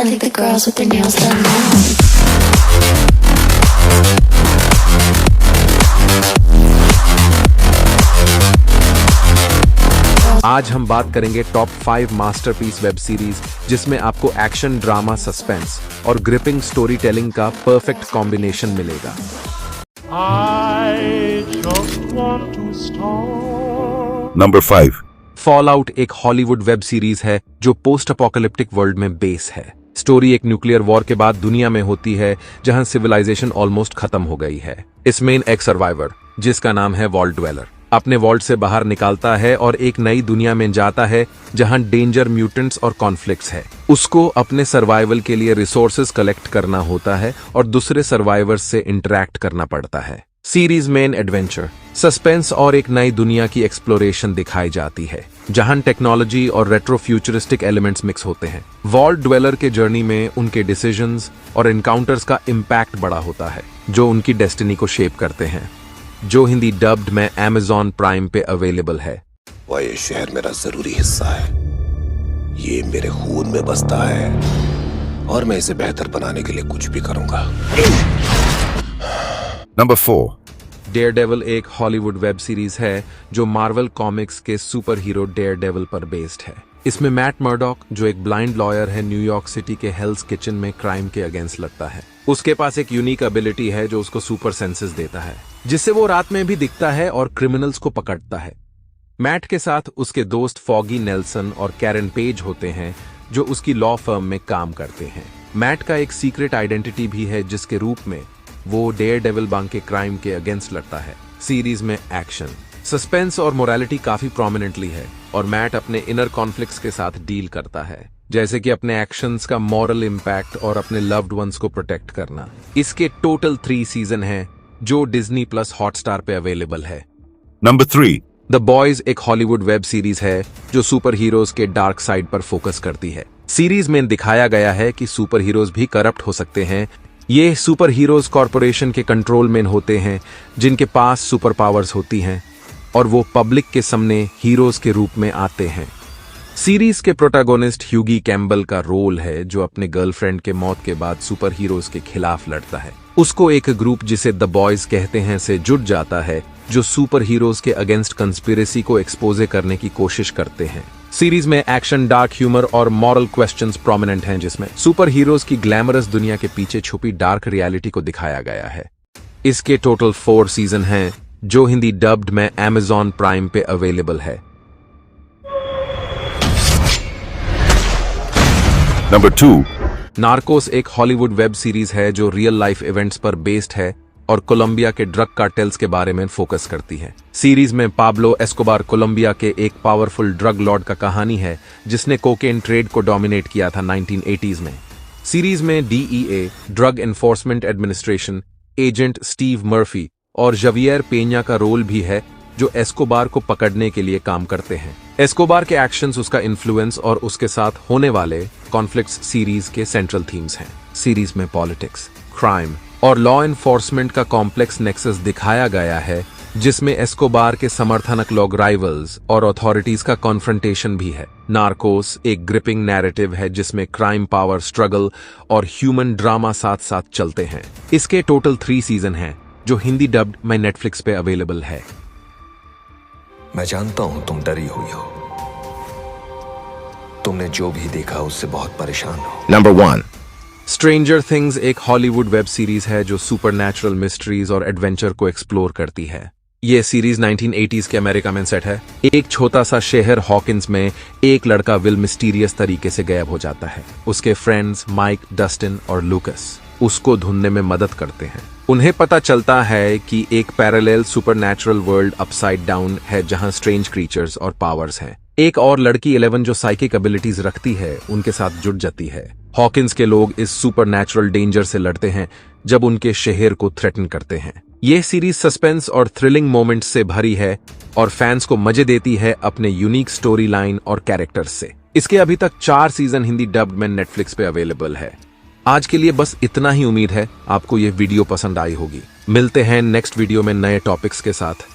I think the girls with their nails done now. आज हम बात करेंगे टॉप 5 मास्टरपीस वेब सीरीज जिसमें आपको एक्शन, ड्रामा, सस्पेंस और ग्रिपिंग स्टोरी टेलिंग का परफेक्ट कॉम्बिनेशन मिलेगा। नंबर 5। फॉलआउट एक हॉलीवुड वेब सीरीज है जो पोस्ट अपोकलिप्टिक वर्ल्ड में बेस है। स्टोरी एक न्यूक्लियर वॉर के बाद दुनिया में होती है जहां सिविलाइजेशन ऑलमोस्ट खत्म हो गई है। इसमें एक सर्वाइवर जिसका नाम है वॉल्ट ड्वेलर अपने वॉल्ट से बाहर निकालता है और एक नई दुनिया में जाता है जहां डेंजर, म्यूटेंट्स और कॉन्फ्लिक्ट्स है। उसको अपने सर्वाइवल के लिए रिसोर्सेज कलेक्ट करना होता है और दूसरे सर्वाइवर्स से इंटरैक्ट करना पड़ता है। सीरीज मेन एडवेंचर, सस्पेंस और एक नई दुनिया की एक्सप्लोरेशन दिखाई जाती है जहां टेक्नोलॉजी और रेट्रो फ्यूचरिस्टिक एलिमेंट्स मिक्स होते हैं। वॉल्ट ड्वेलर के जर्नी में उनके डिसीजंस और एनकाउंटर्स का इम्पैक्ट बड़ा होता है जो उनकी डेस्टिनी को शेप करते हैं। जो हिंदी डब्ड में Amazon प्राइम पे अवेलेबल है। वह ये शहर मेरा जरूरी हिस्सा है, ये मेरे खून में बसता है और मैं इसे बेहतर बनाने के लिए कुछ भी करूंगा। नंबर 4। डेयरडेविल एक हॉलीवुड वेब सीरीज है जो मार्वल कॉमिक्स के सुपर हीरो डेयरडेविल पर बेस्ड है। इसमें मैट मर्डॉक जो एक ब्लाइंड लॉयर है, न्यूयॉर्क सिटी के हेल्स किचन में क्राइम के अगेंस्ट लड़ता है। उसके पास एक यूनिक एबिलिटी है जो उसको सुपर सेंसेस देता है जिससे वो रात में भी दिखता है और क्रिमिनल्स को पकड़ता है। मैट के साथ उसके दोस्त फॉगी नेल्सन और कैरन पेज होते हैं जो उसकी लॉ फर्म में काम करते हैं। मैट का एक सीक्रेट आइडेंटिटी भी है जिसके रूप में वो डेयरडेविल बैंक के क्राइम के अगेंस्ट लड़ता है। सीरीज में एक्शन, सस्पेंस और मोरालिटी काफी प्रोमिनेंटली है और मैट अपने इनर कॉन्फ्लिक्ट्स के साथ डील करता है, जैसे कि अपने एक्शंस का मॉरल इम्पैक्ट और अपने लव्ड वंस को प्रोटेक्ट करना। इसके टोटल 3 सीजन हैं जो डिज्नी प्लस हॉटस्टार पे अवेलेबल है। नंबर 3। द बॉयज एक हॉलीवुड वेब सीरीज है जो सुपर हीरोज के डार्क साइड पर फोकस करती है। सीरीज में दिखाया गया है कि सुपर हीरोज भी करप्ट हो सकते हैं। ये सुपर हीरोज कॉर्पोरेशन के कंट्रोल में होते हैं जिनके पास सुपर पावर्स होती हैं और वो पब्लिक के सामने हीरोज के रूप में आते हैं। सीरीज के प्रोटैगोनिस्ट ह्यूगी कैम्बल का रोल है जो अपने गर्लफ्रेंड के मौत के बाद सुपर हीरोज के खिलाफ लड़ता है। उसको एक ग्रुप जिसे द बॉयज कहते हैं से जुड़ जाता है जो सुपर हीरोज के अगेंस्ट कंस्पिरेसी को एक्सपोजे करने की कोशिश करते हैं। सीरीज में एक्शन, डार्क ह्यूमर और मॉरल क्वेश्चंस प्रोमिनेंट हैं जिसमें सुपर हीरोज की ग्लैमरस दुनिया के पीछे छुपी डार्क रियलिटी को दिखाया गया है। इसके टोटल 4 सीजन हैं जो हिंदी डब्ड में Amazon प्राइम पे अवेलेबल है। नंबर 2। नार्कोस एक हॉलीवुड वेब सीरीज है जो रियल लाइफ इवेंट्स पर बेस्ड है और कोलंबिया के ड्रग कार्टेल्स के बारे में फोकस करती है। सीरीज में पाब्लो एस्कोबार कोलंबिया के एक पावरफुल ड्रग लॉर्ड का कहानी है जिसने कोकेन ट्रेड को डोमिनेट किया था 1980s में। सीरीज में DEA, drug enforcement administration, agent Steve Murphy और जवियर पेन्या का रोल भी है जो एस्कोबार को पकड़ने के लिए काम करते हैं। एस्कोबार के एक्शंस, उसका इन्फ्लुएंस और उसके साथ होने वाले कॉन्फ्लिक्ट्स सीरीज के सेंट्रल थीम्स हैं। सीरीज में पॉलिटिक्स, क्राइम और लॉ एनफोर्समेंट का कॉम्प्लेक्स नेक्सस दिखाया गया है जिसमें एस्कोबार के समर्थनक लोग, राइवल्स और अथॉरिटीज का कॉन्फ्रंटेशन भी है। नार्कोस एक ग्रिपिंग नैरेटिव है जिसमें क्राइम, पावर स्ट्रगल और ह्यूमन ड्रामा साथ साथ चलते हैं। इसके टोटल 3 सीजन हैं जो हिंदी डब्ड में नेटफ्लिक्स पे अवेलेबल है। मैं जानता हूं तुम डरी हुई हो, तुमने जो भी देखा उससे बहुत परेशान हो। नंबर 1। स्ट्रेंजर थिंग्स एक हॉलीवुड वेब सीरीज है जो सुपरनैचुरल मिस्ट्रीज और एडवेंचर को एक्सप्लोर करती है। ये सीरीज 1980s के अमेरिका में सेट है। एक छोटा सा शहर हॉकिंस में एक लड़का विल मिस्टीरियस तरीके से गायब हो जाता है। उसके फ्रेंड्स माइक, डस्टिन और लूकस उसको ढूंढने में मदद करते हैं। उन्हें पता चलता है कि एक parallel supernatural world upside down है जहां स्ट्रेंज क्रीचर्स और पावर्स हैं। एक और लड़की 11 जो साइकिक एबिलिटीज रखती है उनके साथ जुड़ जाती है। हॉकिंस के लोग इस सुपरनैचुरल डेंजर से लड़ते हैं जब उनके शहर को थ्रेटन करते हैं। यह सीरीज सस्पेंस और थ्रिलिंग मोमेंट्स से भरी है और फैंस को मजे देती है अपने यूनिक स्टोरी लाइन और कैरेक्टर्स से। इसके अभी तक 4 सीजन हिंदी डब्ड में नेटफ्लिक्स पे अवेलेबल है। आज के लिए बस इतना ही। उम्मीद है आपको ये वीडियो पसंद आई होगी। मिलते हैं नेक्स्ट वीडियो में नए टॉपिक्स के साथ।